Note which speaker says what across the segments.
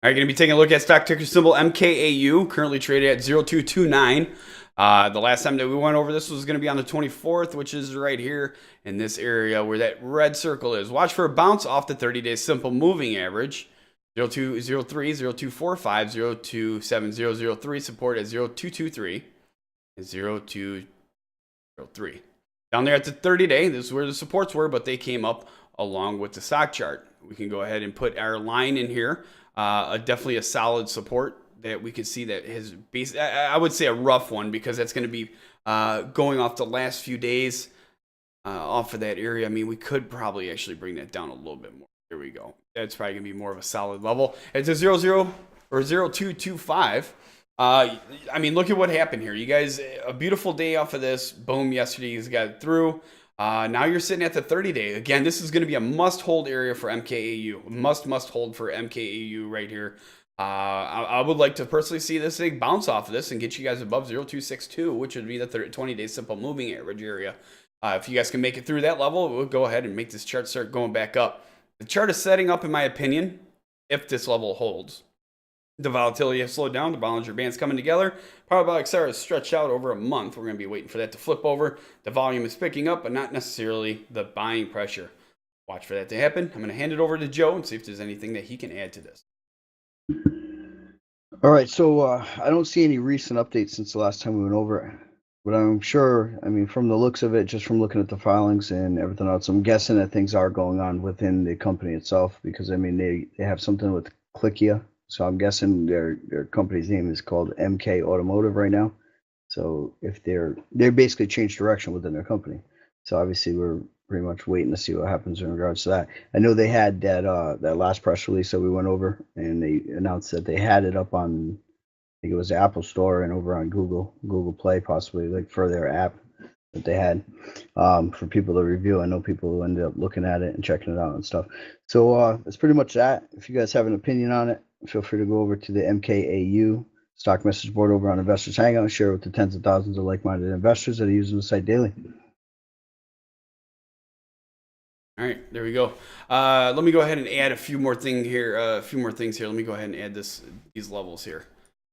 Speaker 1: All right, going to be taking a look at stock ticker symbol MKAU, currently traded at 0229. The last time that we went over this was going to be on the 24th, which is right here in this area where that red circle is. Watch for a bounce off the 30-day simple moving average. 0203, 0245, 027003, support at 0223 and 0203. Down there at the 30-day, this is where the supports were, but they came up along with the stock chart. We can go ahead and put our line in here. Definitely a solid support that we can see that has base. I would say a rough one because that's going to be going off the last few days off of that area. I mean, we could probably actually bring that down a little bit more. Here we go. That's probably going to be more of a solid level. It's a 00 or 0225. I mean, look at what happened here. You guys, a beautiful day off of this. Boom, yesterday you got it through. Now you're sitting at the 30-day. Again, this is going to be a must-hold area for MKAU. Must hold for MKAU right here. I would like to personally see this thing bounce off of this and get you guys above 0262, which would be the 20-day simple moving average area. If you guys can make it through that level, we'll go ahead and make this chart start going back up. The chart is setting up, in my opinion, if this level holds. The volatility has slowed down. The Bollinger Band's coming together. Parabolic SAR is stretched out over a month. We're going to be waiting for that to flip over. The volume is picking up, but not necessarily the buying pressure. Watch for that to happen. I'm going to hand it over to Joe and see if there's anything that he can add to this.
Speaker 2: All right, so I don't see any recent updates since the last time we went over it. But I'm sure, I mean, from the looks of it, just from looking at the filings and everything else, I'm guessing that things are going on within the company itself because, I mean, they have something with Clickia. So I'm guessing their company's name is called MK Automotive right now. So if they're basically changed direction within their company. So obviously we're pretty much waiting to see what happens in regards to that. I know they had that last press release that we went over, and they announced that they had it up on, I think it was the Apple Store and over on Google Play, possibly, like for their app that they had for people to review. I know people who ended up looking at it and checking it out and stuff. So that's pretty much that. If you guys have an opinion on it, feel free to go over to the MKAU stock message board over on Investors Hangout and share it with the tens of thousands of like-minded investors that are using the site daily.
Speaker 1: All right, there we go. Let me go ahead and add a few more things here. Let me go ahead and add these levels here.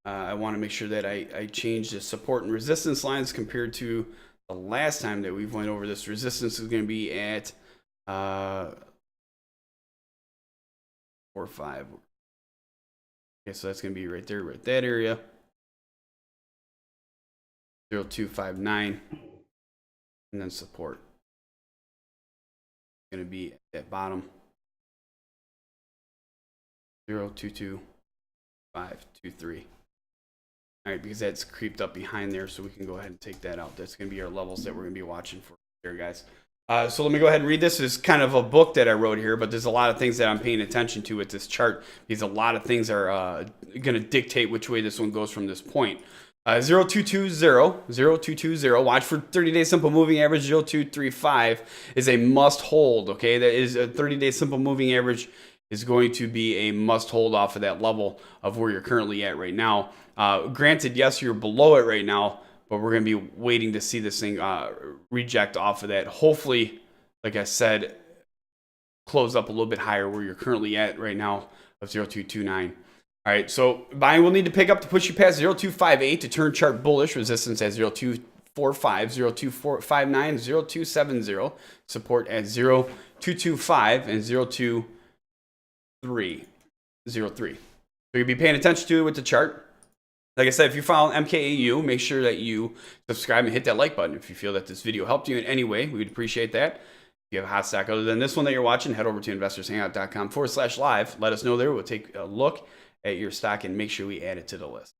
Speaker 1: I want to make sure that I change the support and resistance lines compared to the last time that we went over this. Resistance is going to be at 4 or 5. Okay, so that's going to be right there, right that area. 0259, and then support. Going to be at that bottom. 022523. All right, because that's creeped up behind there, so we can go ahead and take that out. That's going to be our levels that we're going to be watching for here, guys. So let me go ahead and read this. It's kind of a book that I wrote here, but there's a lot of things that I'm paying attention to with this chart because a lot of things are going to dictate which way this one goes from this point. 0220, watch for 30-day simple moving average. 0235 is a must hold, okay? That is a 30-day simple moving average is going to be a must hold off of that level of where you're currently at right now. Granted, yes, you're below it right now, but we're going to be waiting to see this thing reject off of that. Hopefully, like I said, close up a little bit higher where you're currently at right now of 0229. All right, so buying will need to pick up to push you past 0258 to turn chart bullish. Resistance at 0245, 0259, 0270. Support at 0225 and 0203. So you'll be paying attention to it with the chart. Like I said, if you follow MKAU, make sure that you subscribe and hit that like button. If you feel that this video helped you in any way, we would appreciate that. If you have a hot stock other than this one that you're watching, head over to investorshangout.com/live. Let us know there. We'll take a look at your stock and make sure we add it to the list.